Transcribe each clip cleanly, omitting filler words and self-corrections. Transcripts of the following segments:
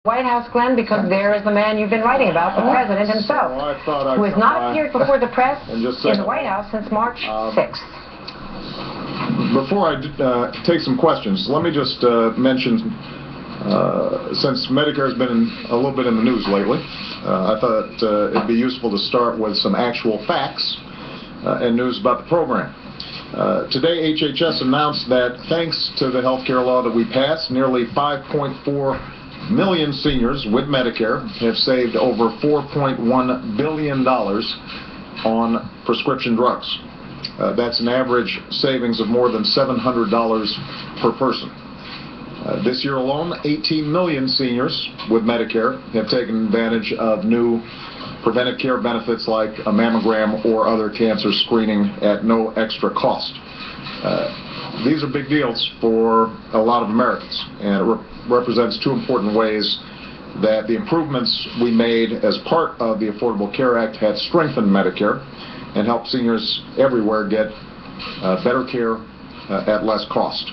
White House, Glenn, because there is the man you've been writing about, the president himself, who has not appeared before the press in the White House since March 6th. Before I take some questions, let me just mention, since Medicare has been a little bit in the news lately, I thought it'd be useful to start with some actual facts and news about the program. Today, HHS announced that thanks to the health care law that we passed, nearly 5.4 million seniors with Medicare have saved over $4.1 billion on prescription drugs. That's an average savings of more than $700 per person. This year alone, 18 million seniors with Medicare have taken advantage of new preventive care benefits like a mammogram or other cancer screening at no extra cost. These are big deals for a lot of Americans, and it represents two important ways that the improvements we made as part of the Affordable Care Act have strengthened Medicare and helped seniors everywhere get better care at less cost.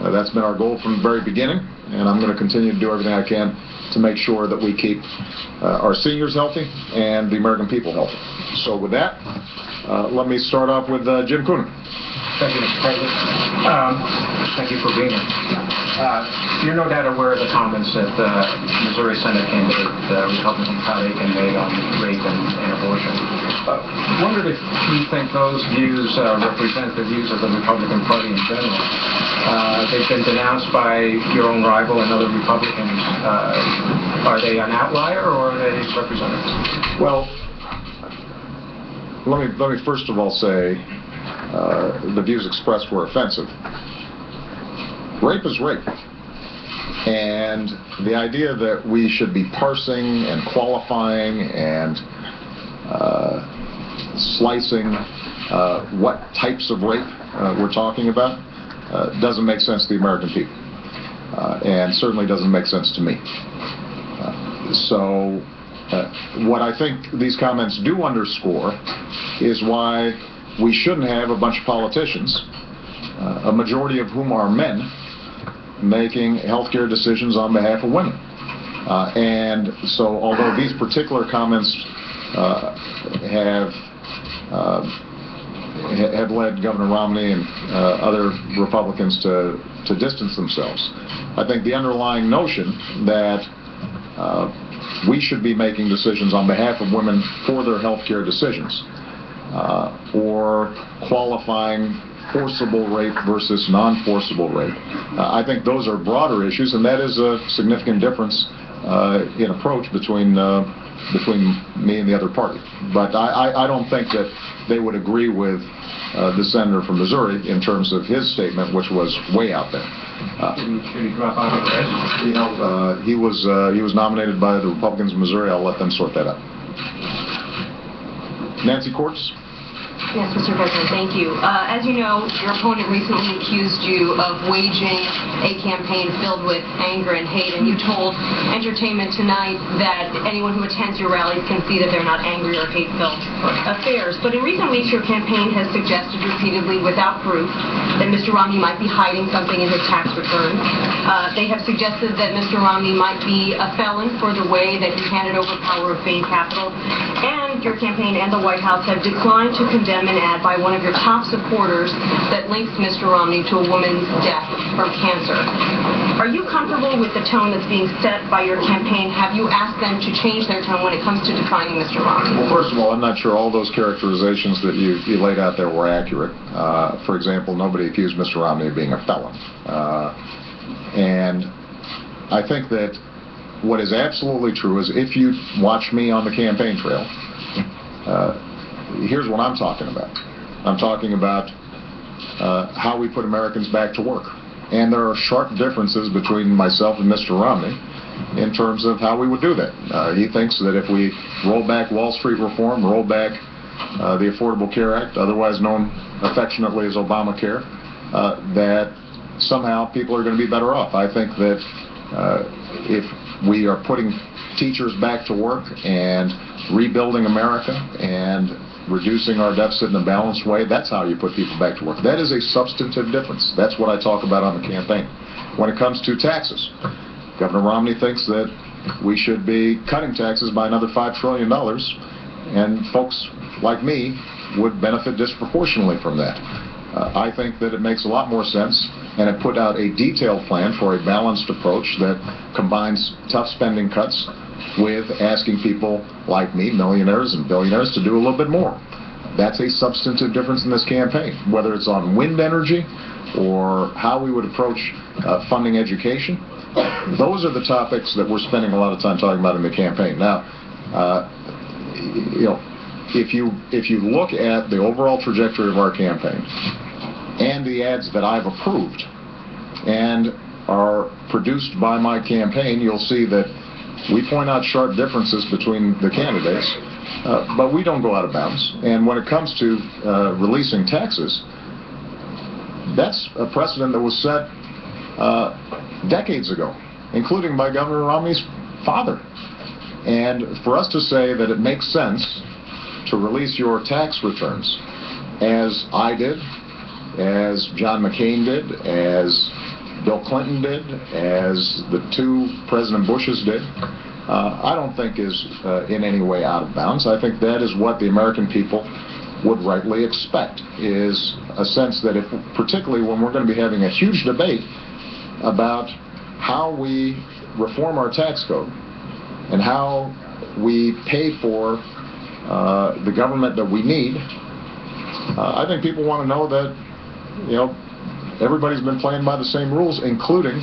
That's been our goal from the very beginning, and I'm going to continue to do everything I can to make sure that we keep our seniors healthy and the American people healthy. So with that, let me start off with Jim Coonan. Thank you, Mr. President. Thank you for being here. You're no doubt aware of the comments that the Missouri Senate candidate, Republican Todd Akin, made on rape and abortion. I wondered if you think those views represent the views of the Republican Party in general. They've been denounced by your own rival and other Republicans. Are they an outlier or are they representative? Well, let me first of all say the views expressed were offensive. Rape is rape. And the idea that we should be parsing and qualifying and slicing what types of rape we're talking about doesn't make sense to the American people. And certainly doesn't make sense to me. So what I think these comments do underscore is why we shouldn't have a bunch of politicians, a majority of whom are men, making healthcare decisions on behalf of women. And so although these particular comments have led Governor Romney and other Republicans to distance themselves, I think the underlying notion that we should be making decisions on behalf of women for their healthcare decisions, or qualifying forcible rape versus non-forcible rape. I think those are broader issues, and that is a significant difference in approach between me and the other party. But I don't think that they would agree with the senator from Missouri in terms of his statement, which was way out there. Should he drop out of the race? You know, he was nominated by the Republicans of Missouri. I'll let them sort that out. Nancy Cordes? Yes, Mr. President, thank you. As you know, your opponent recently accused you of waging a campaign filled with anger and hate, and you told Entertainment Tonight that anyone who attends your rallies can see that they're not angry or hate-filled affairs. But in recent weeks, your campaign has suggested repeatedly, without proof, that Mr. Romney might be hiding something in his tax return. They have suggested that Mr. Romney might be a felon for the way that he handed over power of Bain Capital. And your campaign and the White House have declined to condemn an ad by one of your top supporters that links Mr. Romney to a woman's death from cancer. Are you comfortable with the tone that's being set by your campaign? Have you asked them to change their tone when it comes to defining Mr. Romney? Well, first of all, I'm not sure all those characterizations that you laid out there were accurate. For example, nobody accused Mr. Romney of being a felon. And I think that what is absolutely true is if you watch me on the campaign trail, here's what I'm talking about. I'm talking about how we put Americans back to work. And there are sharp differences between myself and Mr. Romney in terms of how we would do that. He thinks that if we roll back Wall Street reform, roll back the Affordable Care Act, otherwise known affectionately as Obamacare, that somehow people are going to be better off. I think that if we are putting teachers back to work and rebuilding America and reducing our deficit in a balanced way, that's how you put people back to work. That is a substantive difference. That's what I talk about on the campaign. When it comes to taxes, Governor Romney thinks that we should be cutting taxes by another $5 trillion, and folks like me would benefit disproportionately from that. I think that it makes a lot more sense, and it put out a detailed plan for a balanced approach that combines tough spending cuts with asking people like me, millionaires and billionaires, to do a little bit more. That's a substantive difference in this campaign, whether it's on wind energy or how we would approach funding education. Those are the topics that we're spending a lot of time talking about in the campaign. Now, if you look at the overall trajectory of our campaign and the ads that I've approved and are produced by my campaign, you'll see that we point out sharp differences between the candidates, but we don't go out of bounds. And when it comes to releasing taxes, that's a precedent that was set decades ago, including by Governor Romney's father. And for us to say that it makes sense to release your tax returns, as I did, as John McCain did, as Bill Clinton did, as the two President Bushes did, I don't think is in any way out of bounds. I think that is what the American people would rightly expect, is a sense that if, particularly when we're going to be having a huge debate about how we reform our tax code and how we pay for the government that we need, I think people want to know that, everybody's been playing by the same rules, including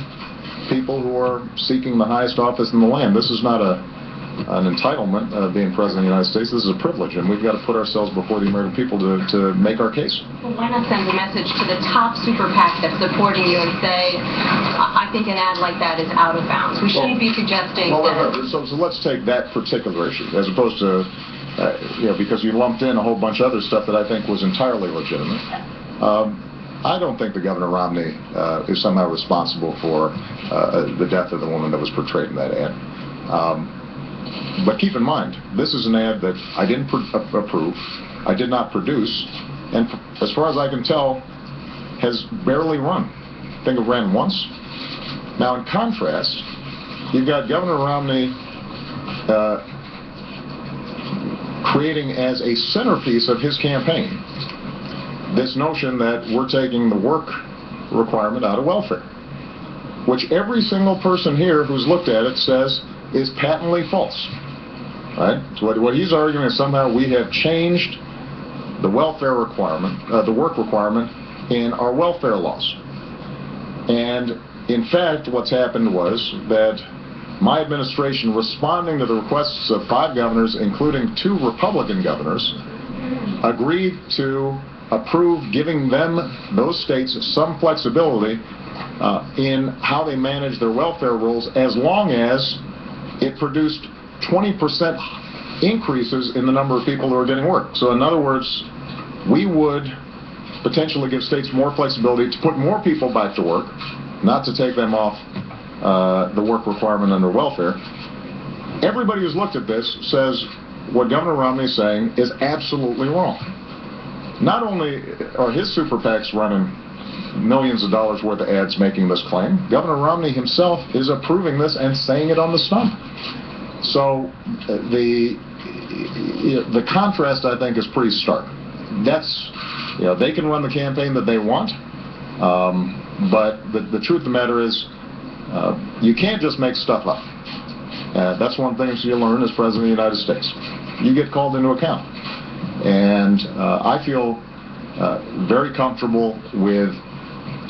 people who are seeking the highest office in the land. This is not an entitlement being President of the United States. This is a privilege, and we've got to put ourselves before the American people to make our case. Well, why not send a message to the top super PAC that's supporting you and say, I think an ad like that is out of bounds. We shouldn't be suggesting that... So let's take that particular issue, as opposed to, because you lumped in a whole bunch of other stuff that I think was entirely legitimate. I don't think that Governor Romney is somehow responsible for the death of the woman that was portrayed in that ad. But keep in mind, this is an ad that I didn't approve, I did not produce, and as far as I can tell, has barely run. I think it ran once. Now, in contrast, you've got Governor Romney creating as a centerpiece of his campaign this notion that we're taking the work requirement out of welfare, which every single person here who's looked at it says is patently false. Right? So what he's arguing is somehow we have changed the welfare requirement, the work requirement in our welfare laws. And in fact, what's happened was that my administration, responding to the requests of 5 governors, including 2 Republican governors, agreed to approve giving them, those states, some flexibility in how they manage their welfare rules, as long as it produced 20% increases in the number of people who are getting work. So in other words, we would potentially give states more flexibility to put more people back to work, not to take them off the work requirement under welfare. Everybody who's looked at this says what Governor Romney is saying is absolutely wrong. Not only are his super PACs running millions of dollars worth of ads making this claim, Governor Romney himself is approving this and saying it on the stump. So the contrast, I think, is pretty stark. That's, they can run the campaign that they want, but the truth of the matter is you can't just make stuff up. That's one thing you learn as President of the United States. You get called into account. And I feel very comfortable with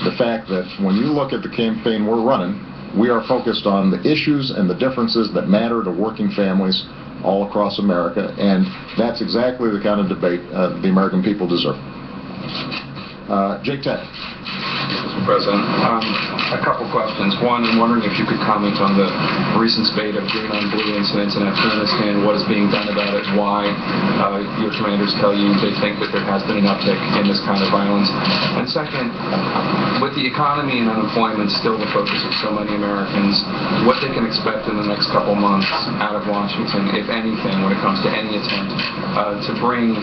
the fact that when you look at the campaign we're running, we are focused on the issues and the differences that matter to working families all across America, and that's exactly the kind of debate the American people deserve. Jake Tack. Mr. President, a couple questions. One, I'm wondering if you could comment on the recent spate of green on blue incidents in Afghanistan, what is being done about it, why your commanders tell you they think that there has been an uptick in this kind of violence. And second, with the economy and unemployment still the focus of so many Americans, what they can expect in the next couple months out of Washington, if anything, when it comes to any attempt to bring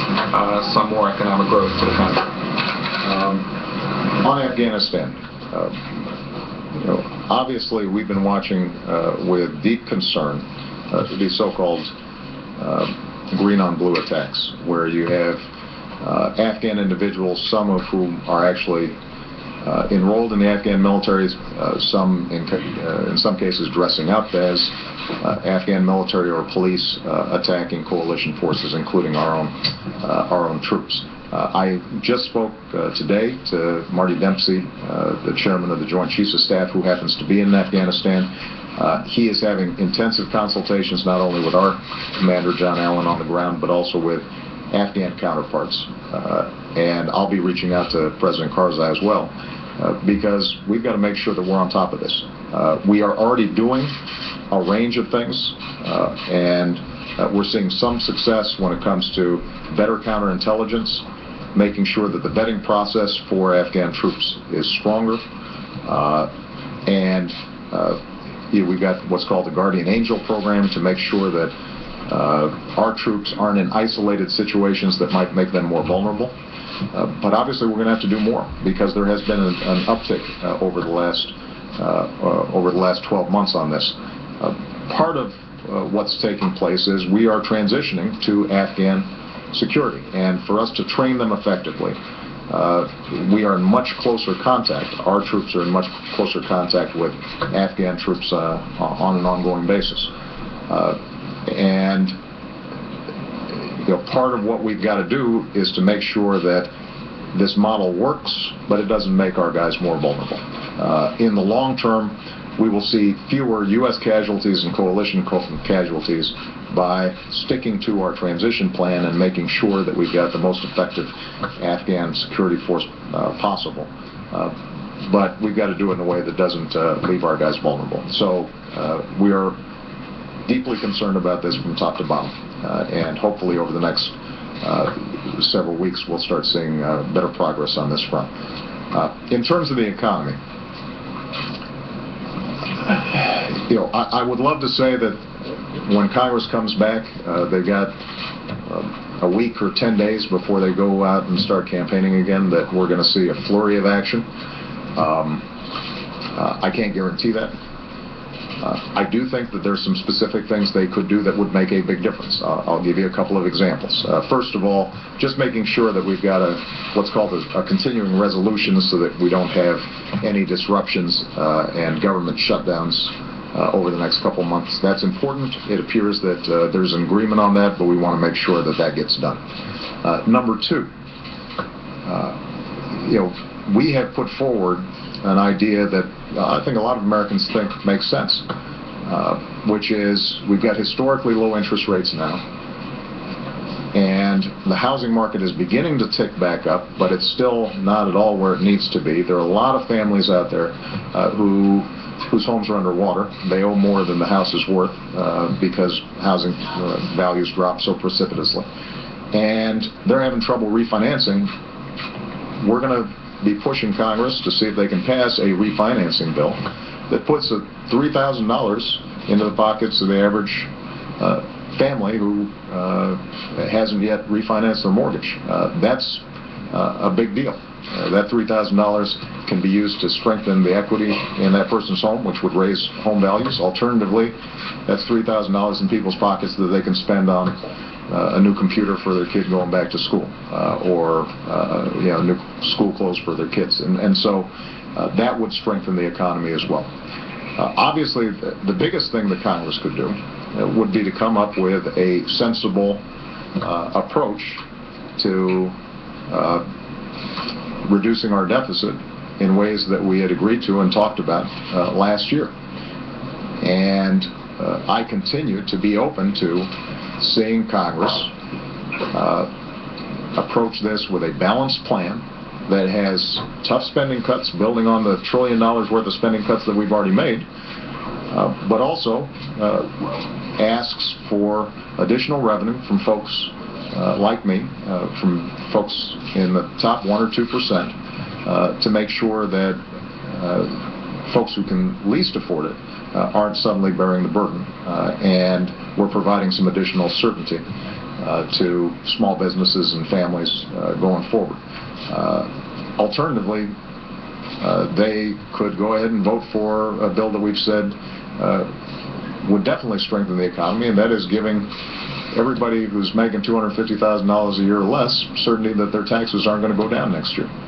some more economic growth to the country. On Afghanistan, Obviously, we've been watching with deep concern these so-called green on blue attacks, where you have Afghan individuals, some of whom are actually enrolled in the Afghan military, some in some cases dressing up as Afghan military or police, attacking coalition forces, including our own troops. I just spoke today to Marty Dempsey, the chairman of the Joint Chiefs of Staff, who happens to be in Afghanistan. He is having intensive consultations not only with our commander, John Allen, on the ground, but also with Afghan counterparts. And I'll be reaching out to President Karzai as well, because we've got to make sure that we're on top of this. We are already doing a range of things, and we're seeing some success when it comes to better counterintelligence, making sure that the vetting process for Afghan troops is stronger, and we've got what's called the Guardian Angel program to make sure that our troops aren't in isolated situations that might make them more vulnerable. But obviously we're going to have to do more, because there has been an uptick over the last 12 months on this. Part of what's taking place is we are transitioning to Afghan security, and for us to train them effectively, we are in much closer contact. Our troops are in much closer contact with Afghan troops on an ongoing basis. And part of what we've got to do is to make sure that this model works, but it doesn't make our guys more vulnerable. In the long term, we will see fewer U.S. casualties and coalition casualties by sticking to our transition plan and making sure that we've got the most effective Afghan security force possible. But we've got to do it in a way that doesn't leave our guys vulnerable. So we are deeply concerned about this from top to bottom, and hopefully over the next several weeks we'll start seeing better progress on this front. In terms of the economy, I would love to say that when Congress comes back, they've got a week or 10 days before they go out and start campaigning again, that we're going to see a flurry of action. I can't guarantee that. I do think that there's some specific things they could do that would make a big difference. I'll give you a couple of examples. First of all, just making sure that we've got what's called a continuing resolution, so that we don't have any disruptions and government shutdowns over the next couple months. That's important. It appears that there's an agreement on that, but we want to make sure that that gets done. Number two, we have put forward an idea that I think a lot of Americans think makes sense, which is we've got historically low interest rates now, and the housing market is beginning to tick back up, but it's still not at all where it needs to be. There are a lot of families out there whose homes are underwater. They owe more than the house is worth because housing values drop so precipitously, and they're having trouble refinancing. We're going to be pushing Congress to see if they can pass a refinancing bill that puts $3,000 into the pockets of the average family who hasn't yet refinanced their mortgage. That's a big deal. That $3,000 can be used to strengthen the equity in that person's home, which would raise home values. Alternatively, that's $3,000 in people's pockets that they can spend on a new computer for their kid going back to school, or new school clothes for their kids, and so that would strengthen the economy as well. Obviously, the biggest thing that Congress could do would be to come up with a sensible approach to reducing our deficit in ways that we had agreed to and talked about last year. And I continue to be open to seeing Congress approach this with a balanced plan that has tough spending cuts, building on the $1 trillion worth of spending cuts that we've already made, but also asks for additional revenue from folks like me, from folks in the top 1 or 2%, to make sure that folks who can least afford it aren't suddenly bearing the burden, and we're providing some additional certainty to small businesses and families going forward. Alternatively, they could go ahead and vote for a bill that we've said would definitely strengthen the economy, and that is giving everybody who's making $250,000 a year or less certainty that their taxes aren't going to go down next year.